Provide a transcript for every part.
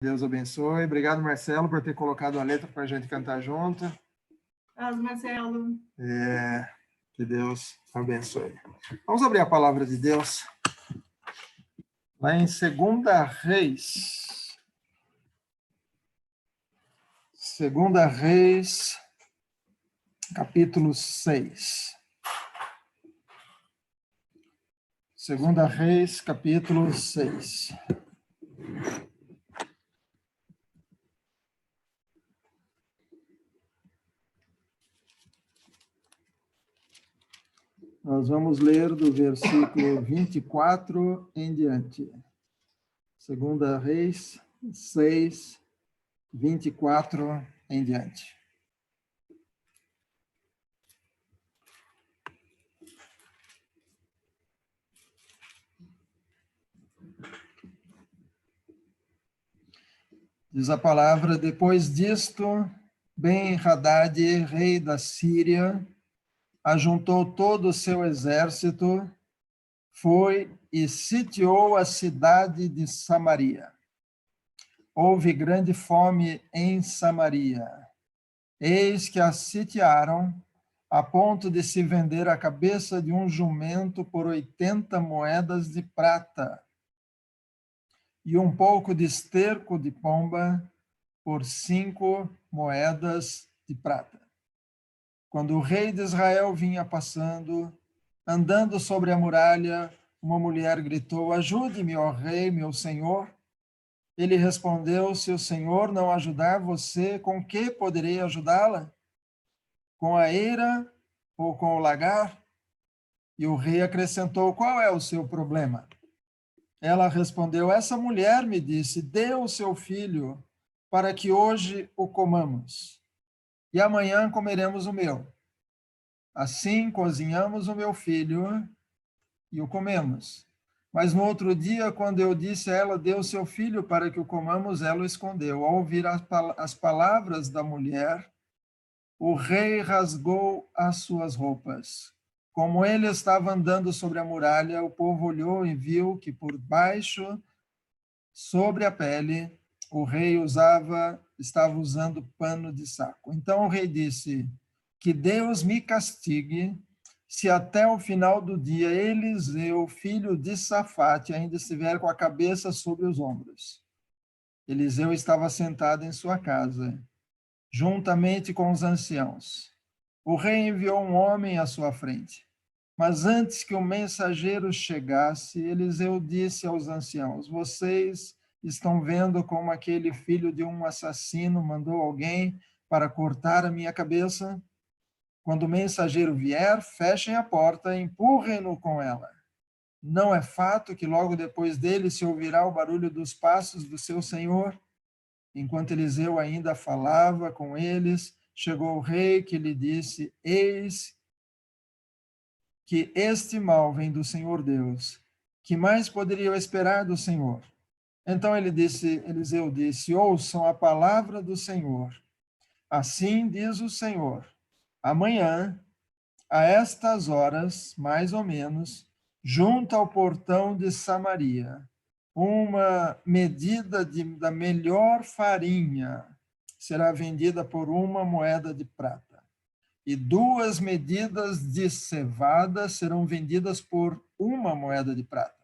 Deus abençoe. Obrigado, Marcelo, por ter colocado a letra para a gente cantar junto. Marcelo. Que Deus abençoe. Vamos abrir a palavra de Deus lá em 2 Reis. 2 Reis, capítulo 6. 2 Reis, capítulo 6. Nós vamos ler do versículo 24 em diante. 2 Reis 6, 24 em diante. Diz a palavra: depois disto, Ben-Hadad, rei da Síria, ajuntou todo o seu exército, foi e sitiou a cidade de Samaria. Houve grande fome em Samaria. Eis que a sitiaram, a ponto de se vender a cabeça de um jumento por 80 moedas de prata, e um pouco de esterco de pomba por 5 moedas de prata. Quando o rei de Israel vinha passando, andando sobre a muralha, uma mulher gritou: ajude-me, ó rei, meu senhor. Ele respondeu: se o Senhor não ajudar você, com que poderei ajudá-la? Com a eira ou com o lagar? E o rei acrescentou: qual é o seu problema? Ela respondeu: essa mulher me disse, dê o seu filho para que hoje o comamos, e amanhã comeremos o meu. Assim cozinhamos o meu filho e o comemos. Mas no outro dia, quando eu disse a ela, dê o seu filho para que o comamos, ela o escondeu. Ao ouvir as palavras da mulher, o rei rasgou as suas roupas. Como ele estava andando sobre a muralha, o povo olhou e viu que por baixo, sobre a pele, o rei estava usando pano de saco. Então o rei disse: que Deus me castigue, se até o final do dia Eliseu, filho de Safate, ainda estiver com a cabeça sobre os ombros. Eliseu estava sentado em sua casa, juntamente com os anciãos. O rei enviou um homem à sua frente. Mas antes que o mensageiro chegasse, Eliseu disse aos anciãos: vocês estão vendo como aquele filho de um assassino mandou alguém para cortar a minha cabeça? Quando o mensageiro vier, fechem a porta e empurrem-no com ela. Não é fato que logo depois dele se ouvirá o barulho dos passos do seu senhor? Enquanto Eliseu ainda falava com eles, chegou o rei, que lhe disse: eis que este mal vem do Senhor Deus. Que mais poderia eu esperar do Senhor? Então Eliseu disse: ouçam a palavra do Senhor. Assim diz o Senhor: amanhã, a estas horas, mais ou menos, junto ao portão de Samaria, uma medida da melhor farinha será vendida por 1 moeda de prata, e 2 medidas de cevada serão vendidas por 1 moeda de prata.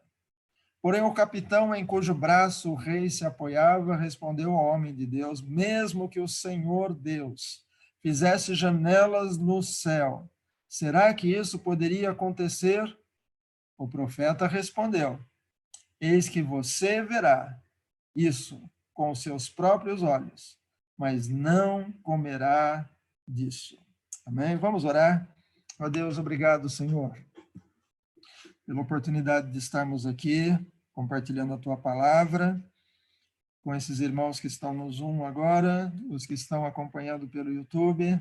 Porém, o capitão em cujo braço o rei se apoiava respondeu ao homem de Deus: mesmo que o Senhor Deus fizesse janelas no céu, será que isso poderia acontecer? O profeta respondeu: eis que você verá isso com os seus próprios olhos, mas não comerá disso. Amém? Vamos orar. Ó Deus, obrigado, Senhor, pela oportunidade de estarmos aqui compartilhando a tua palavra com esses irmãos que estão no Zoom agora, os que estão acompanhando pelo YouTube.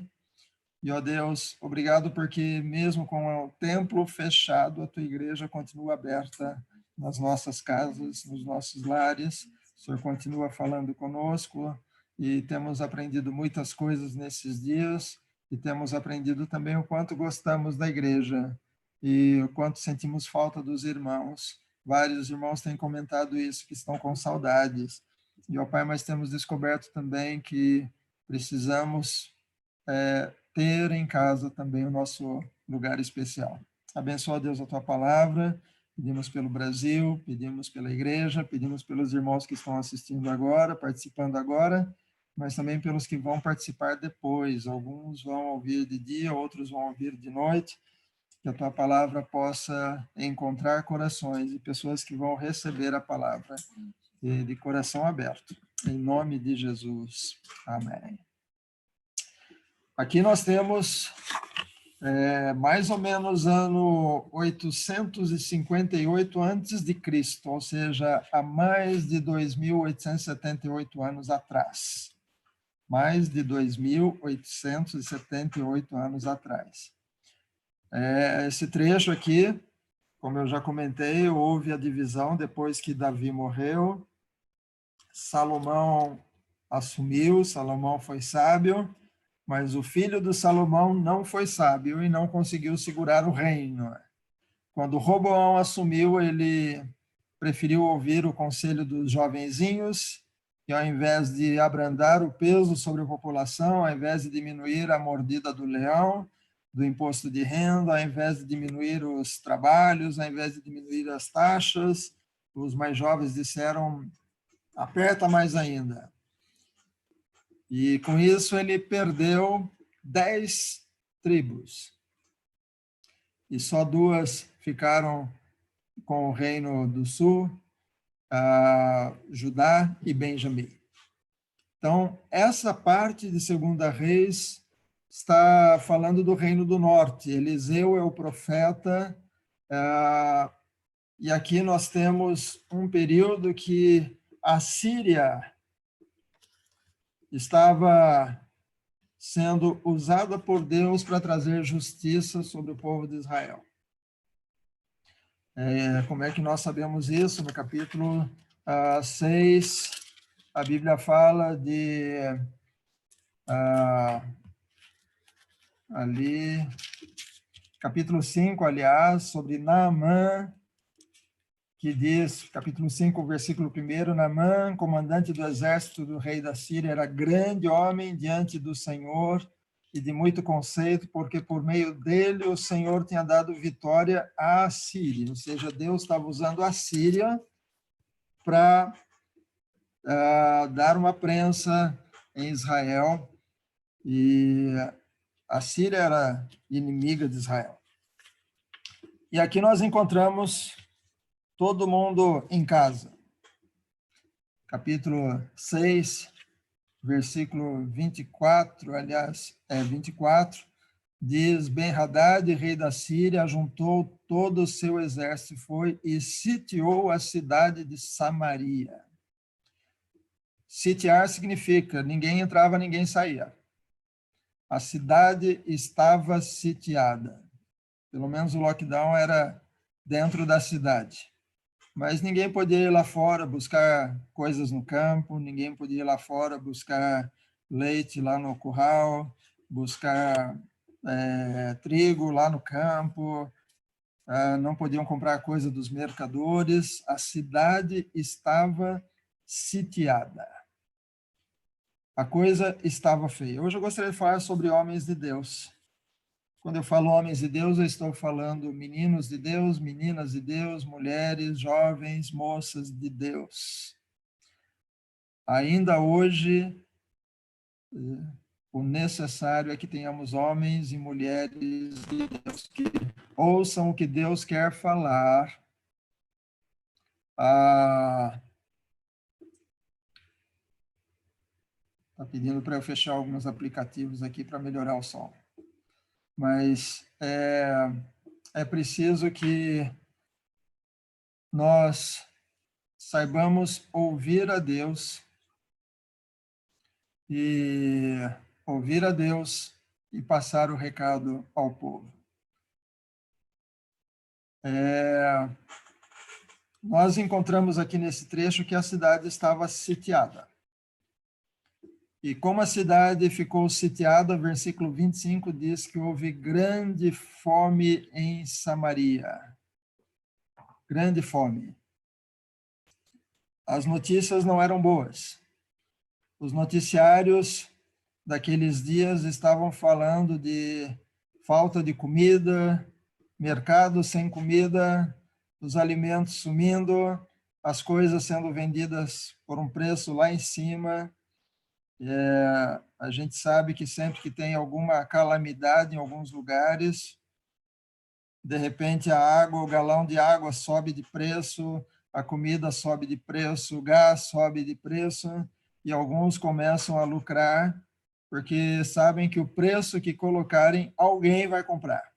E, ó Deus, obrigado porque mesmo com o templo fechado, a tua igreja continua aberta nas nossas casas, nos nossos lares. O Senhor continua falando conosco e temos aprendido muitas coisas nesses dias e temos aprendido também o quanto gostamos da igreja e o quanto sentimos falta dos irmãos. Vários irmãos têm comentado isso, que estão com saudades. E, ó Pai, mas temos descoberto também que precisamos ter em casa também o nosso lugar especial. Abençoa, Deus, a tua palavra. Pedimos pelo Brasil, pedimos pela igreja, pedimos pelos irmãos que estão assistindo agora, participando agora, mas também pelos que vão participar depois. Alguns vão ouvir de dia, outros vão ouvir de noite. Que a tua palavra possa encontrar corações e pessoas que vão receber a palavra de coração aberto. Em nome de Jesus. Amém. Aqui nós temos mais ou menos ano 858 antes de Cristo, ou seja, há mais de 2.878 anos atrás. Mais de 2.878 anos atrás. Esse trecho aqui, como eu já comentei, houve a divisão depois que Davi morreu. Salomão assumiu, Salomão foi sábio, mas o filho de Salomão não foi sábio e não conseguiu segurar o reino. Quando Roboão assumiu, ele preferiu ouvir o conselho dos jovenzinhos, e ao invés de abrandar o peso sobre a população, ao invés de diminuir a mordida do leão, do imposto de renda, ao invés de diminuir os trabalhos, ao invés de diminuir as taxas, os mais jovens disseram, aperta mais ainda. E com isso ele perdeu 10 tribos. E só 2 ficaram com o reino do sul, Judá e Benjamim. Então, essa parte de 2 Reis está falando do reino do norte. Eliseu é o profeta, e aqui nós temos um período que a Síria estava sendo usada por Deus para trazer justiça sobre o povo de Israel. Como é que nós sabemos isso? No capítulo 6, a Bíblia fala de ali, capítulo 5, aliás, sobre Naamã, que diz, capítulo 5, versículo 1, Naamã, comandante do exército do rei da Síria, era grande homem diante do Senhor e de muito conceito, porque por meio dele o Senhor tinha dado vitória à Síria, ou seja, Deus estava usando a Síria para dar uma prensa em Israel, e a Síria era inimiga de Israel. E aqui nós encontramos todo mundo em casa. Capítulo 6, versículo 24, aliás, 24, diz, Ben-Hadad, rei da Síria, juntou todo o seu exército, foi e sitiou a cidade de Samaria. Sitiar significa ninguém entrava, ninguém saía. A cidade estava sitiada. Pelo menos o lockdown era dentro da cidade. Mas ninguém podia ir lá fora buscar coisas no campo, ninguém podia ir lá fora buscar leite lá no curral, buscar trigo lá no campo, não podiam comprar coisa dos mercadores, a cidade estava sitiada. A coisa estava feia. Hoje eu gostaria de falar sobre homens de Deus. Quando eu falo homens de Deus, eu estou falando meninos de Deus, meninas de Deus, mulheres, jovens, moças de Deus. Ainda hoje, o necessário é que tenhamos homens e mulheres de Deus que ouçam o que Deus quer falar. Está pedindo para eu fechar alguns aplicativos aqui para melhorar o som. Mas é preciso que nós saibamos ouvir a Deus e passar o recado ao povo. Nós encontramos aqui nesse trecho que a cidade estava sitiada. E como a cidade ficou sitiada, versículo 25 diz que houve grande fome em Samaria. Grande fome. As notícias não eram boas. Os noticiários daqueles dias estavam falando de falta de comida, mercado sem comida, os alimentos sumindo, as coisas sendo vendidas por um preço lá em cima. A gente sabe que sempre que tem alguma calamidade em alguns lugares, de repente a água, o galão de água sobe de preço, a comida sobe de preço, o gás sobe de preço, e alguns começam a lucrar, porque sabem que o preço que colocarem, alguém vai comprar.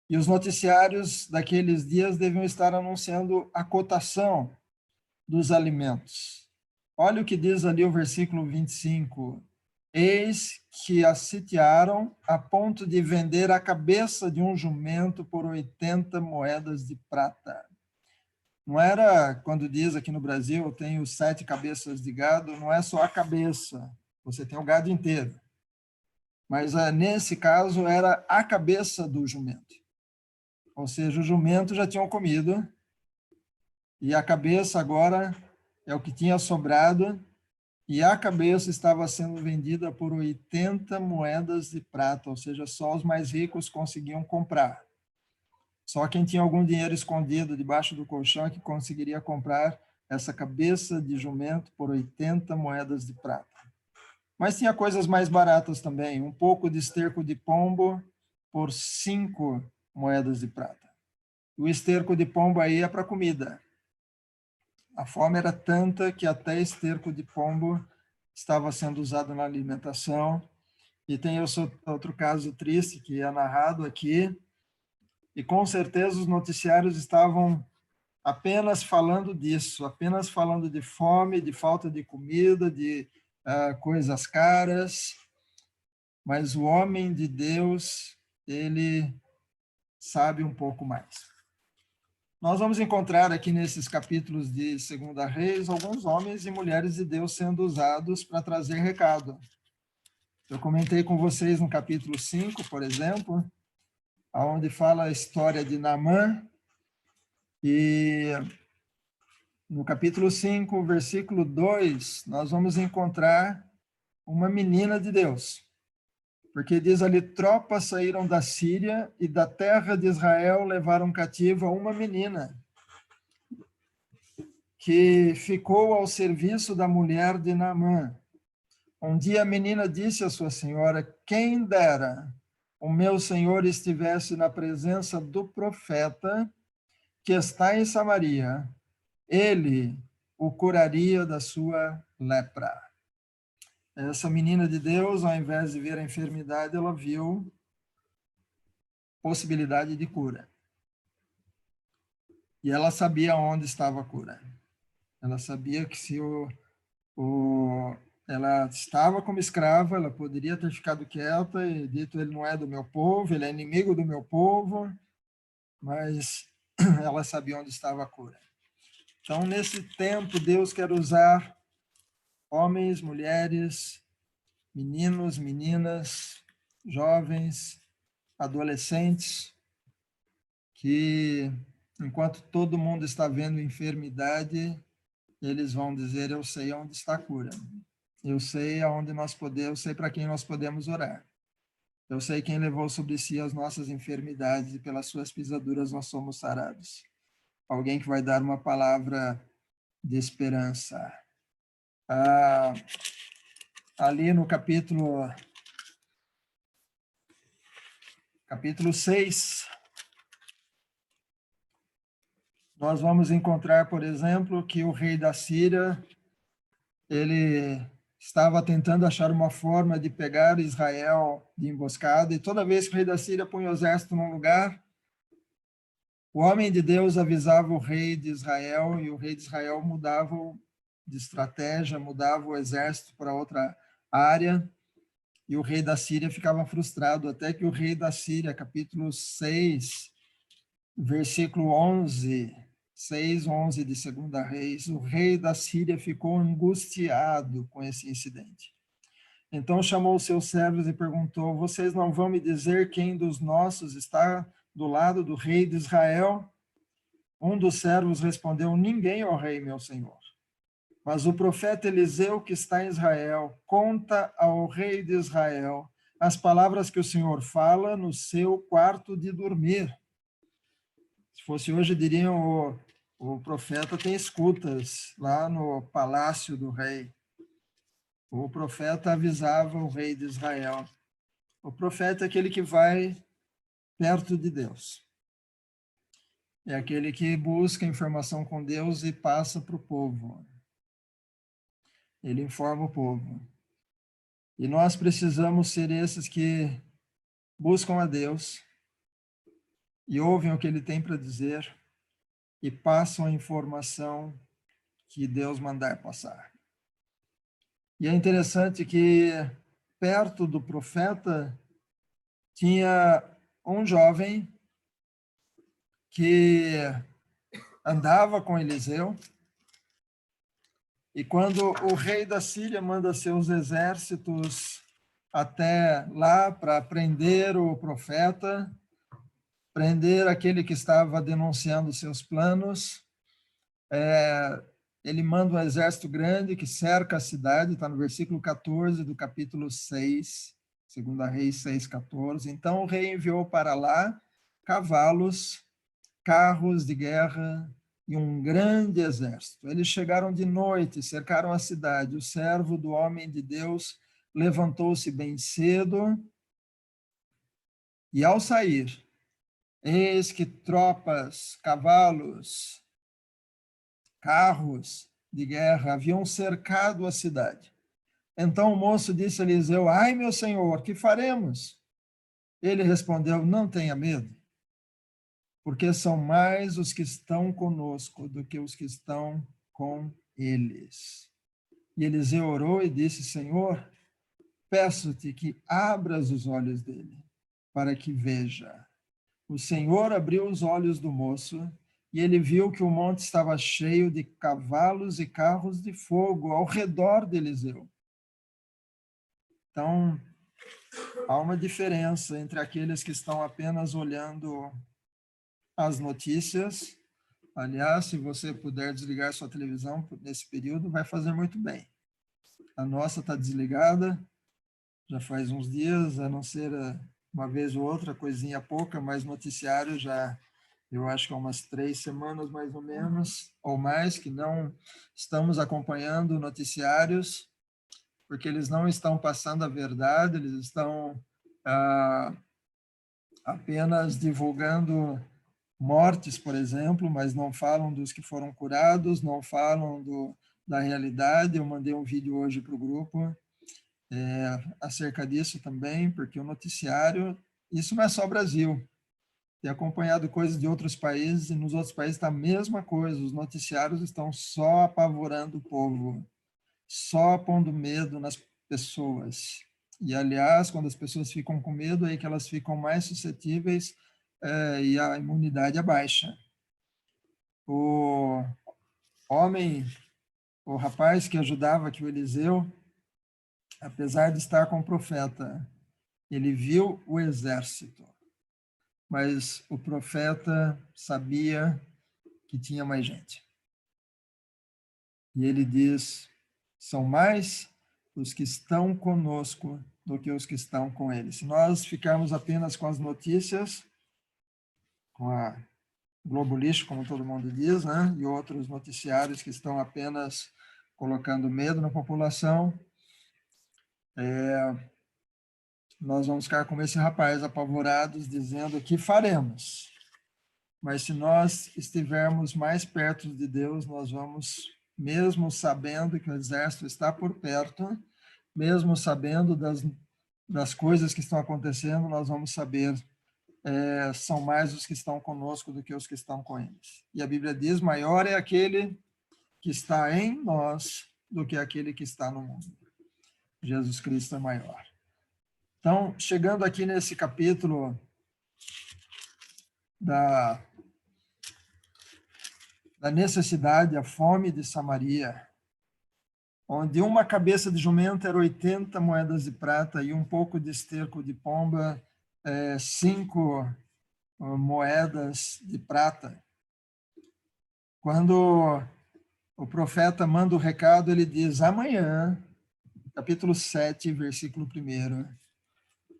E os noticiários daqueles dias deviam estar anunciando a cotação dos alimentos. Olha o que diz ali o versículo 25. Eis que a sitiaram a ponto de vender a cabeça de um jumento por 80 moedas de prata. Não era, quando diz aqui no Brasil, eu tenho 7 cabeças de gado, não é só a cabeça, você tem o gado inteiro. Mas nesse caso era a cabeça do jumento. Ou seja, o jumento já tinham comido e a cabeça agora é o que tinha sobrado, e a cabeça estava sendo vendida por 80 moedas de prata, ou seja, só os mais ricos conseguiam comprar. Só quem tinha algum dinheiro escondido debaixo do colchão é que conseguiria comprar essa cabeça de jumento por 80 moedas de prata. Mas tinha coisas mais baratas também, um pouco de esterco de pombo por 5 moedas de prata. O esterco de pombo aí é para comida. A fome era tanta que até esterco de pombo estava sendo usado na alimentação. E tem outro caso triste que é narrado aqui, e com certeza os noticiários estavam apenas falando disso, apenas falando de fome, de falta de comida, de coisas caras, mas o homem de Deus, ele sabe um pouco mais. Nós vamos encontrar aqui nesses capítulos de 2 Reis alguns homens e mulheres de Deus sendo usados para trazer recado. Eu comentei com vocês no capítulo 5, por exemplo, onde fala a história de Naamã, e no capítulo 5, versículo 2, nós vamos encontrar uma menina de Deus. Porque diz ali, tropas saíram da Síria e da terra de Israel levaram cativa uma menina que ficou ao serviço da mulher de Naamã. Um dia a menina disse à sua senhora, quem dera o meu senhor estivesse na presença do profeta que está em Samaria, ele o curaria da sua lepra. Essa menina de Deus, ao invés de ver a enfermidade, ela viu possibilidade de cura. E ela sabia onde estava a cura. Ela sabia que se ela estava como escrava, ela poderia ter ficado quieta e dito, ele não é do meu povo, ele é inimigo do meu povo, mas ela sabia onde estava a cura. Então, nesse tempo, Deus quer usar homens, mulheres, meninos, meninas, jovens, adolescentes, que enquanto todo mundo está vendo enfermidade, eles vão dizer, eu sei onde está a cura. Eu sei aonde nós podemos, eu sei para quem nós podemos orar. Eu sei quem levou sobre si as nossas enfermidades e pelas suas pisaduras nós somos sarados. Alguém que vai dar uma palavra de esperança. Ali no capítulo 6, nós vamos encontrar, por exemplo, que o rei da Síria, ele estava tentando achar uma forma de pegar Israel de emboscada, e toda vez que o rei da Síria punha o exército num lugar, o homem de Deus avisava o rei de Israel, e o rei de Israel mudava de estratégia, mudava o exército para outra área, e o rei da Síria ficava frustrado, até que o rei da Síria, capítulo 6, versículo 11, 6:11 de 2 Reis, o rei da Síria ficou angustiado com esse incidente. Então chamou os seus servos e perguntou, vocês não vão me dizer quem dos nossos está do lado do rei de Israel? Um dos servos respondeu, ninguém, ó rei, meu senhor. Mas o profeta Eliseu, que está em Israel, conta ao rei de Israel as palavras que o Senhor fala no seu quarto de dormir. Se fosse hoje, diriam o profeta tem escutas lá no palácio do rei. O profeta avisava o rei de Israel. O profeta é aquele que vai perto de Deus. É aquele que busca informação com Deus e passa para o povo. Ele informa o povo. E nós precisamos ser esses que buscam a Deus e ouvem o que ele tem para dizer e passam a informação que Deus mandar passar. E é interessante que perto do profeta tinha um jovem que andava com Eliseu, e quando o rei da Síria manda seus exércitos até lá para prender o profeta, prender aquele que estava denunciando seus planos, ele manda um exército grande que cerca a cidade, está no versículo 14 do capítulo 6, 2 Reis 6:14. Então o rei enviou para lá cavalos, carros de guerra e um grande exército. Eles chegaram de noite, cercaram a cidade. O servo do homem de Deus levantou-se bem cedo e, ao sair, eis que tropas, cavalos, carros de guerra haviam cercado a cidade. Então o moço disse a Eliseu: ai, meu senhor, que faremos? Ele respondeu: não tenha medo, porque são mais os que estão conosco do que os que estão com eles. E Eliseu orou e disse: Senhor, peço-te que abras os olhos dele, para que veja. O Senhor abriu os olhos do moço, e ele viu que o monte estava cheio de cavalos e carros de fogo ao redor de Eliseu. Então, há uma diferença entre aqueles que estão apenas olhando as notícias. Aliás, se você puder desligar sua televisão nesse período, vai fazer muito bem. A nossa está desligada, já faz uns dias, a não ser uma vez ou outra, coisinha pouca, mas noticiário já, eu acho que há umas 3 semanas mais ou menos, ou mais, que não estamos acompanhando noticiários, porque eles não estão passando a verdade, eles estão apenas divulgando mortes, por exemplo, mas não falam dos que foram curados, não falam da realidade. Eu mandei um vídeo hoje para o grupo acerca disso também, porque o noticiário, isso não é só Brasil. Tenho acompanhado coisas de outros países, e nos outros países está a mesma coisa. Os noticiários estão só apavorando o povo, só pondo medo nas pessoas. E, aliás, quando as pessoas ficam com medo, é aí que elas ficam mais suscetíveis e a imunidade abaixa. O homem, o rapaz que ajudava aqui o Eliseu, apesar de estar com o profeta, ele viu o exército, mas o profeta sabia que tinha mais gente. E ele diz: são mais os que estão conosco do que os que estão com ele. Se nós ficarmos apenas com as notícias, com a Globo Lixo, como todo mundo diz, né? E outros noticiários que estão apenas colocando medo na população, nós vamos ficar como esse rapaz, apavorados, dizendo: que faremos? Mas se nós estivermos mais perto de Deus, nós vamos, mesmo sabendo que o exército está por perto, mesmo sabendo das coisas que estão acontecendo, nós vamos saber, são mais os que estão conosco do que os que estão com eles. E a Bíblia diz: maior é aquele que está em nós do que aquele que está no mundo. Jesus Cristo é maior. Então, chegando aqui nesse capítulo da necessidade, a fome de Samaria, onde uma cabeça de jumento era 80 moedas de prata e um pouco de esterco de pomba, 5 moedas de prata. Quando o profeta manda o recado, ele diz, amanhã, capítulo 7, versículo 1.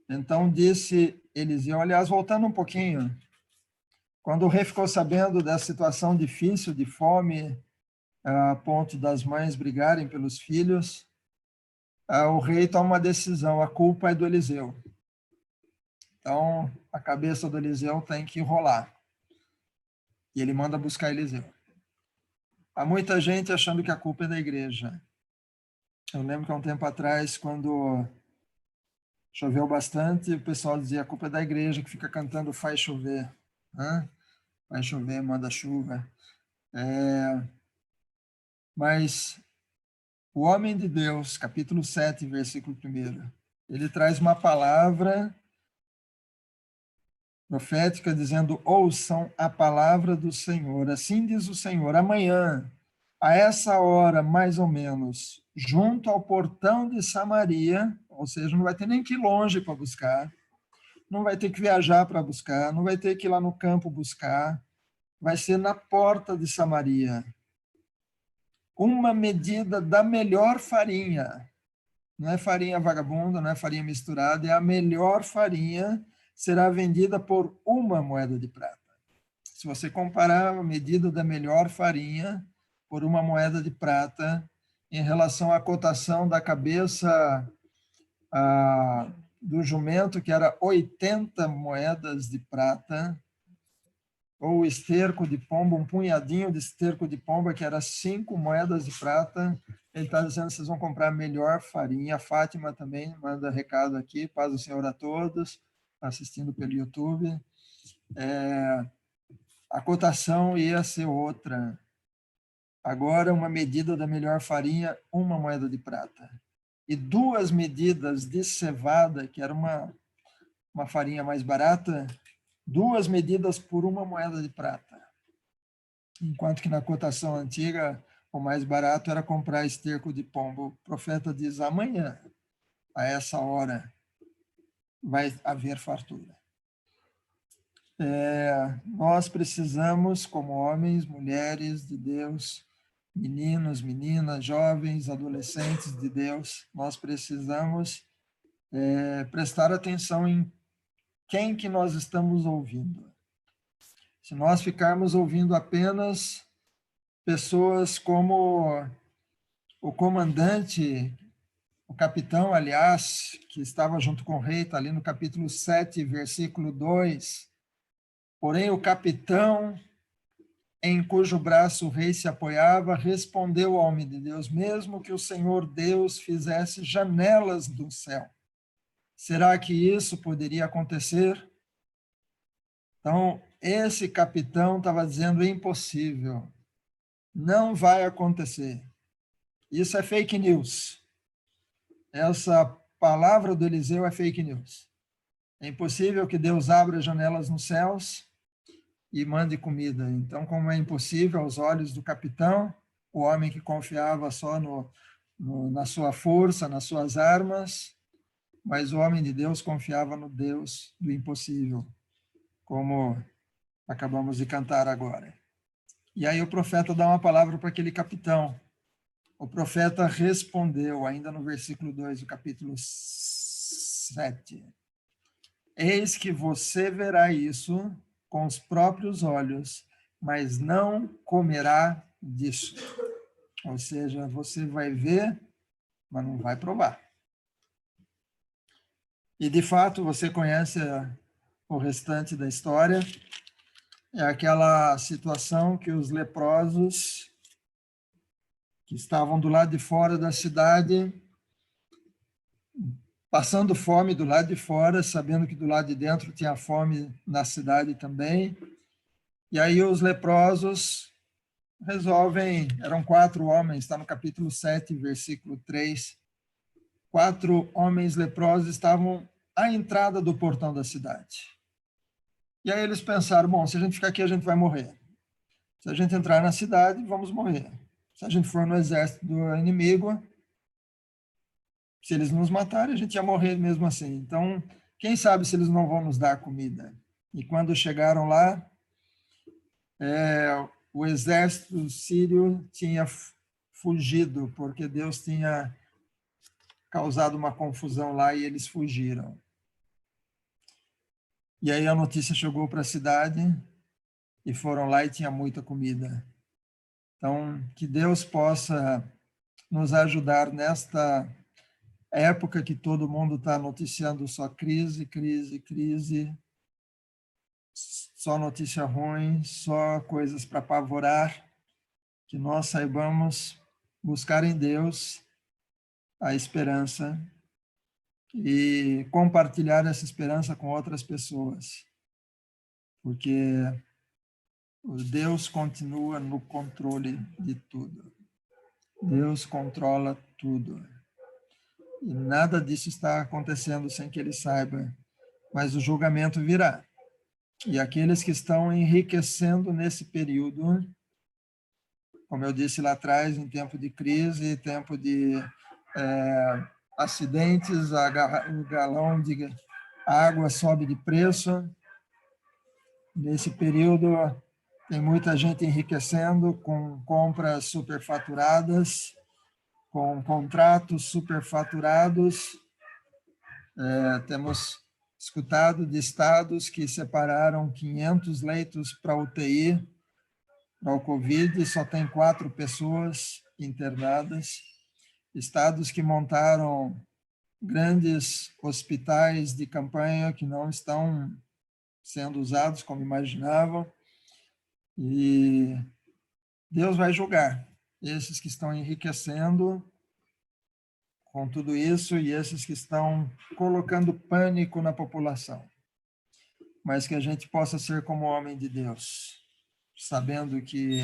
Então disse Eliseu, aliás, voltando um pouquinho, quando o rei ficou sabendo da situação difícil, de fome, a ponto das mães brigarem pelos filhos, o rei toma uma decisão, a culpa é do Eliseu. Então, a cabeça do Eliseu tem que rolar. E ele manda buscar Eliseu. Há muita gente achando que a culpa é da igreja. Eu lembro que há um tempo atrás, quando choveu bastante, o pessoal dizia a culpa é da igreja, que fica cantando faz chover. Né? Vai chover, manda chuva. Mas o homem de Deus, capítulo 7, versículo 1, ele traz uma palavra profética dizendo, ouçam a palavra do Senhor. Assim diz o Senhor, amanhã, a essa hora, mais ou menos, junto ao portão de Samaria, ou seja, não vai ter nem que ir longe para buscar, não vai ter que viajar para buscar, não vai ter que ir lá no campo buscar, vai ser na porta de Samaria. Uma medida da melhor farinha, não é farinha vagabunda, não é farinha misturada, é a melhor farinha, será vendida por 1 moeda de prata. Se você comparar a medida da melhor farinha por 1 moeda de prata, em relação à cotação da cabeça do jumento, que era 80 moedas de prata, ou esterco de pomba, um punhadinho de esterco de pomba, que era 5 moedas de prata, ele está dizendo que vocês vão comprar a melhor farinha. A Fátima também manda recado aqui, paz do Senhor a todos, assistindo pelo YouTube. A cotação ia ser outra. Agora, uma medida da melhor farinha, 1 moeda de prata. E 2 medidas de cevada, que era uma farinha mais barata, 2 medidas por 1 moeda de prata. Enquanto que na cotação antiga, o mais barato era comprar esterco de pombo. O profeta diz, amanhã, a essa hora, vai haver fartura. Nós precisamos, como homens, mulheres de Deus, meninos, meninas, jovens, adolescentes de Deus, nós precisamos prestar atenção em quem que nós estamos ouvindo. Se nós ficarmos ouvindo apenas pessoas como o comandante, o capitão, aliás, que estava junto com o rei, está ali no capítulo 7, versículo 2. Porém, o capitão, em cujo braço o rei se apoiava, respondeu ao homem de Deus, mesmo que o Senhor Deus fizesse janelas do céu, será que isso poderia acontecer? Então, esse capitão estava dizendo impossível, não vai acontecer. Isso é fake news. Essa palavra do Eliseu é fake news. É impossível que Deus abra janelas nos céus e mande comida. Então, como é impossível aos olhos do capitão, o homem que confiava só na sua força, nas suas armas, mas o homem de Deus confiava no Deus do impossível, como acabamos de cantar agora. E aí o profeta dá uma palavra para aquele capitão. O profeta respondeu, ainda no versículo 2 do capítulo 7. Eis que você verá isso com os próprios olhos, mas não comerá disso. Ou seja, você vai ver, mas não vai provar. E, de fato, você conhece o restante da história. É aquela situação que os leprosos que estavam do lado de fora da cidade, passando fome do lado de fora, sabendo que do lado de dentro tinha fome na cidade também. E aí os leprosos resolvem, eram 4 homens, está no capítulo 7, versículo 3. 4 homens leprosos estavam à entrada do portão da cidade. E aí eles pensaram, bom, se a gente ficar aqui, a gente vai morrer. Se a gente entrar na cidade, vamos morrer. Se a gente for no exército do inimigo, se eles nos matarem, a gente ia morrer mesmo assim. Então, quem sabe se eles não vão nos dar comida. E quando chegaram lá, o exército sírio tinha fugido, porque Deus tinha causado uma confusão lá e eles fugiram. E aí a notícia chegou para a cidade e foram lá e tinha muita comida. Então, que Deus possa nos ajudar nesta época que todo mundo está noticiando só crise, crise, crise, só notícia ruim, só coisas para apavorar, que nós saibamos buscar em Deus a esperança e compartilhar essa esperança com outras pessoas, porque o Deus continua no controle de tudo. Deus controla tudo. E nada disso está acontecendo sem que Ele saiba, mas o julgamento virá. E aqueles que estão enriquecendo nesse período, como eu disse lá atrás, em tempo de crise, tempo de acidentes, o galão de água sobe de preço. Nesse período, tem muita gente enriquecendo com compras superfaturadas, com contratos superfaturados. Temos escutado de estados que separaram 500 leitos para UTI, para o Covid, e só tem 4 pessoas internadas. Estados que montaram grandes hospitais de campanha que não estão sendo usados como imaginavam. E Deus vai julgar esses que estão enriquecendo com tudo isso e esses que estão colocando pânico na população. Mas que a gente possa ser como homem de Deus, sabendo que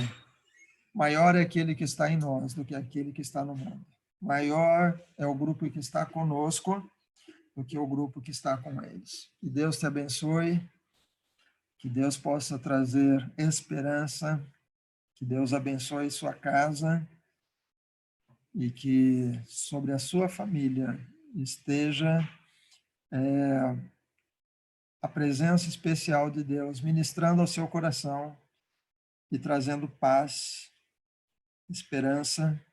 maior é aquele que está em nós do que aquele que está no mundo. Maior é o grupo que está conosco do que o grupo que está com eles. Que Deus te abençoe, que Deus possa trazer esperança, que Deus abençoe sua casa e que sobre a sua família esteja a presença especial de Deus, ministrando ao seu coração e trazendo paz, esperança,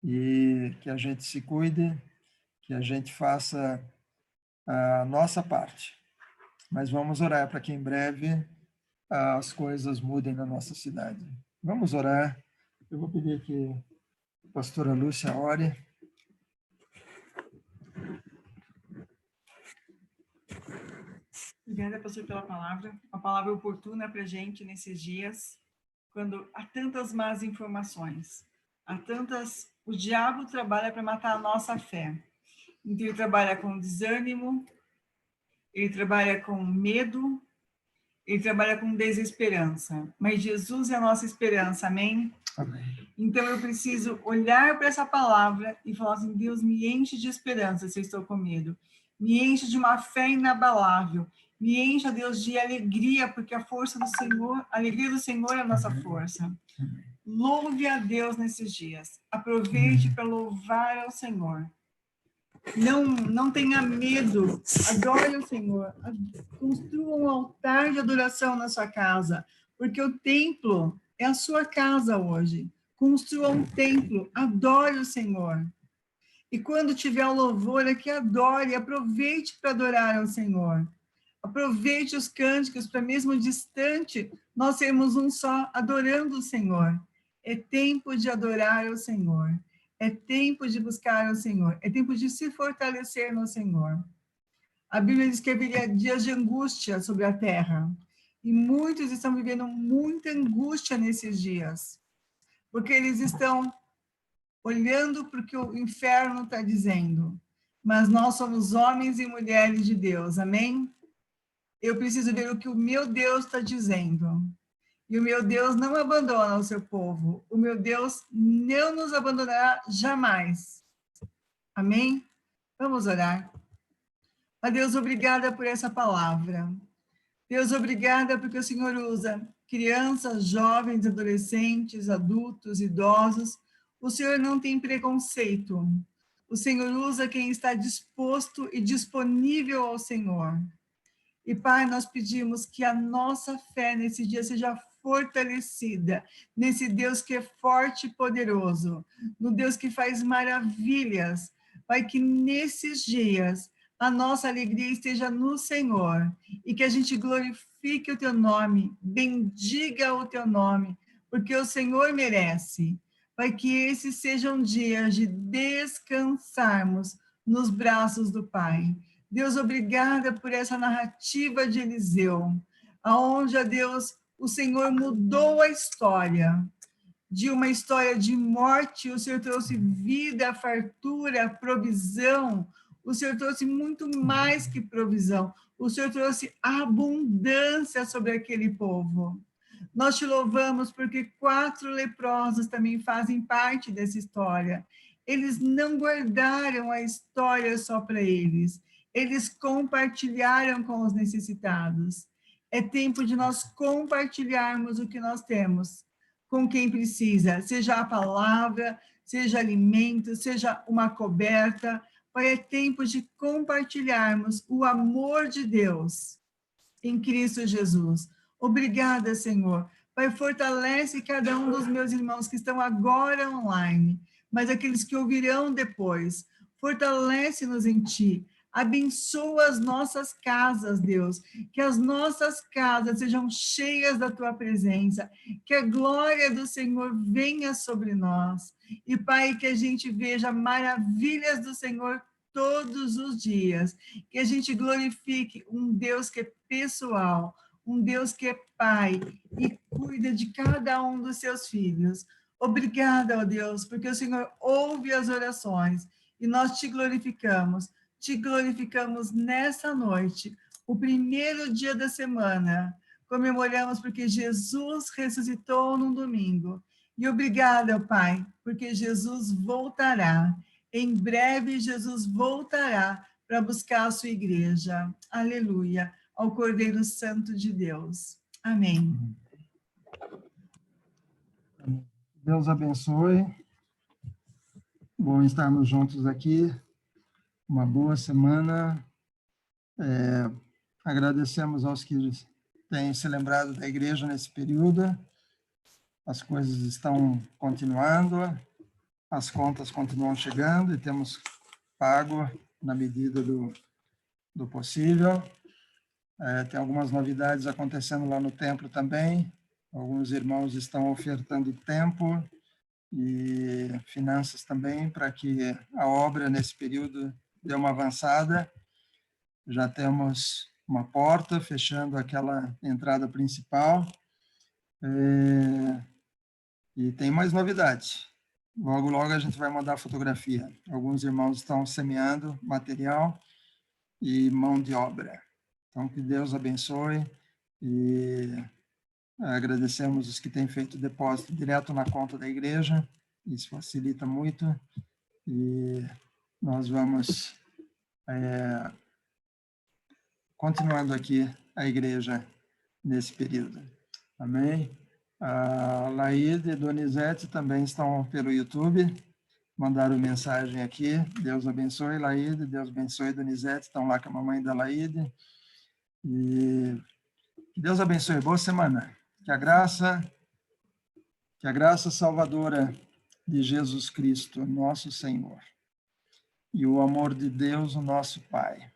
e que a gente se cuide, que a gente faça a nossa parte. Mas vamos orar para que em breve as coisas mudem na nossa cidade. Vamos orar. Eu vou pedir que a pastora Lúcia ore. Obrigada, pastor, pela palavra. Uma palavra oportuna para a gente nesses dias, quando há tantas más informações, o diabo trabalha para matar a nossa fé. Então, ele trabalha com desânimo, ele trabalha com medo, ele trabalha com desesperança. Mas Jesus é a nossa esperança, amém? Amém. Então, eu preciso olhar para essa palavra e falar assim, Deus, me enche de esperança se eu estou com medo. Me enche de uma fé inabalável. Me enche, Deus, de alegria, porque a força do Senhor, a alegria do Senhor é a nossa força. Louve a Deus nesses dias. Aproveite para louvar ao Senhor. Não tenha medo. Adore o Senhor. Construa um altar de adoração na sua casa, porque o templo é a sua casa hoje. Construa um templo. Adore o Senhor. E quando tiver o louvor aqui, adore. Aproveite para adorar ao Senhor. Aproveite os cânticos para mesmo distante nós sermos um só, adorando o Senhor. É tempo de adorar ao Senhor. É tempo de buscar ao Senhor. É tempo de se fortalecer no Senhor. A Bíblia diz que haveria dias de angústia sobre a terra. E muitos estão vivendo muita angústia nesses dias. Porque eles estão olhando para o que o inferno está dizendo. Mas nós somos homens e mulheres de Deus. Amém? Eu preciso ver o que o meu Deus está dizendo. E o meu Deus não abandona o seu povo. O meu Deus não nos abandonará jamais. Amém? Vamos orar. A Deus, obrigada por essa palavra. Deus, obrigada porque o Senhor usa crianças, jovens, adolescentes, adultos, idosos. O Senhor não tem preconceito. O Senhor usa quem está disposto e disponível ao Senhor. E, Pai, nós pedimos que a nossa fé nesse dia seja fortalecida nesse Deus que é forte e poderoso, no Deus que faz maravilhas. Pai, que nesses dias a nossa alegria esteja no Senhor e que a gente glorifique o teu nome, bendiga o teu nome, porque o Senhor merece. Pai, que esses sejam dias de descansarmos nos braços do Pai. Deus, obrigada por essa narrativa de Eliseu, aonde, ó Deus, o Senhor mudou a história. De uma história de morte, o Senhor trouxe vida, fartura, provisão. O Senhor trouxe muito mais que provisão. O Senhor trouxe abundância sobre aquele povo. Nós te louvamos porque 4 leprosos também fazem parte dessa história. Eles não guardaram a história só para eles. Eles compartilharam com os necessitados. É tempo de nós compartilharmos o que nós temos com quem precisa, seja a palavra, seja alimento, seja uma coberta. Pai, é tempo de compartilharmos o amor de Deus em Cristo Jesus. Obrigada, Senhor. Pai, fortalece cada um dos meus irmãos que estão agora online, mas aqueles que ouvirão depois. Fortalece-nos em Ti. Abençoa as nossas casas, Deus, que as nossas casas sejam cheias da Tua presença, que a glória do Senhor venha sobre nós. E, Pai, que a gente veja maravilhas do Senhor todos os dias, que a gente glorifique um Deus que é pessoal, um Deus que é Pai e cuida de cada um dos seus filhos. Obrigada, ó Deus, porque o Senhor ouve as orações e nós te glorificamos nessa noite, o primeiro dia da semana. Comemoramos porque Jesus ressuscitou num domingo. E obrigada, Pai, porque Jesus voltará. Em breve, Jesus voltará para buscar a sua igreja. Aleluia. Ao Cordeiro Santo de Deus. Amém. Deus abençoe. Bom estarmos juntos aqui. Uma boa semana. Agradecemos aos que têm se lembrado da igreja nesse período. As coisas estão continuando, as contas continuam chegando e temos pago na medida do possível. Tem algumas novidades acontecendo lá no templo também. Alguns irmãos estão ofertando tempo e finanças também para que a obra nesse período dê uma avançada. Já temos uma porta fechando aquela entrada principal. E tem mais novidades. Logo, logo a gente vai mandar fotografia. Alguns irmãos estão semeando material e mão de obra. Então, que Deus abençoe e agradecemos os que têm feito depósito direto na conta da igreja. Isso facilita muito. E nós vamos continuando aqui a igreja nesse período. Amém? A Laíde e Donizete também estão pelo YouTube, mandaram mensagem aqui. Deus abençoe, Laíde, Deus abençoe, Donizete, estão lá com a mamãe da Laíde. E que Deus abençoe, boa semana. Que a graça salvadora de Jesus Cristo, nosso Senhor, e o amor de Deus, o nosso Pai,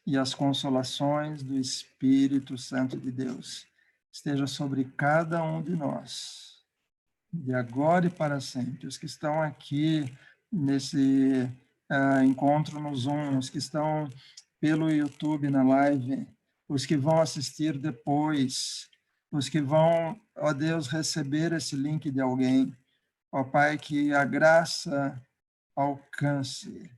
e as consolações do Espírito Santo de Deus esteja sobre cada um de nós, de agora e para sempre. Os que estão aqui nesse encontro no Zoom, os que estão pelo YouTube na live, os que vão assistir depois, os que vão, ó Deus, receber esse link de alguém. Ó Pai, que a graça alcance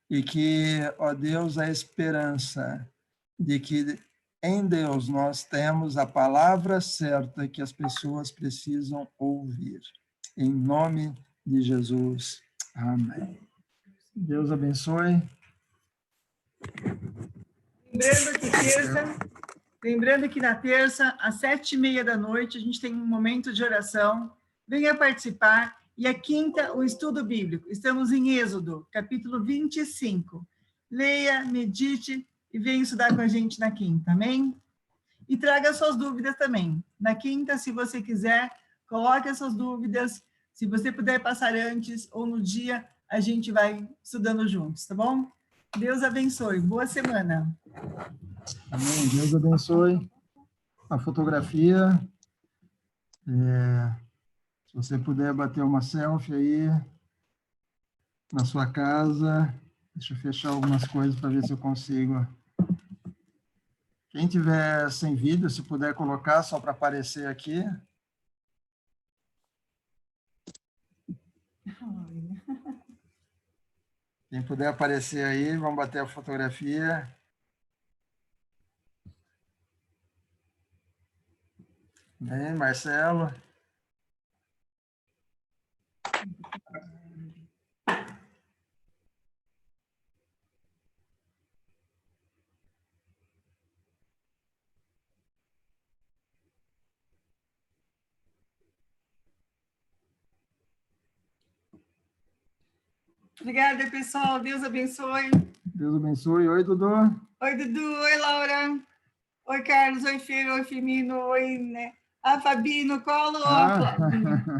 e que, ó Deus, a esperança de que em Deus nós temos a palavra certa que as pessoas precisam ouvir. Em nome de Jesus. Amém. Deus abençoe. Lembrando que na terça, às 7h30 da noite, a gente tem um momento de oração. Venha participar. E a quinta, o estudo bíblico. Estamos em Êxodo, capítulo 25. Leia, medite e venha estudar com a gente na quinta, amém? E traga suas dúvidas também. Na quinta, se você quiser, coloque as suas dúvidas. Se você puder passar antes ou no dia, a gente vai estudando juntos, tá bom? Deus abençoe. Boa semana. Amém. Deus abençoe a fotografia. Se você puder bater uma selfie aí na sua casa. Deixa eu fechar algumas coisas para ver se eu consigo. Quem tiver sem vídeo, se puder colocar só para aparecer aqui. Quem puder aparecer aí, vamos bater a fotografia. Bem, Marcelo. Obrigada, pessoal. Deus abençoe. Deus abençoe. Oi, Dudu. Oi, Dudu. Oi, Laura. Oi, Carlos. Oi, Filho. Oi, Firmino. Oi, né? A Fabi no colo.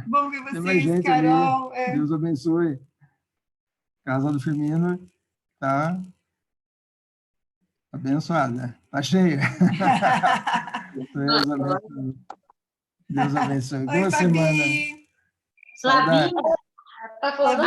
Bom ver Tem mais vocês, gente Carol. ali. Deus abençoe. Casa do Firmino tá abençoada. Tá cheia. Deus abençoe. Deus abençoe. Oi, Boa Fabi. semana. Flavinha, Saudade. tá falando?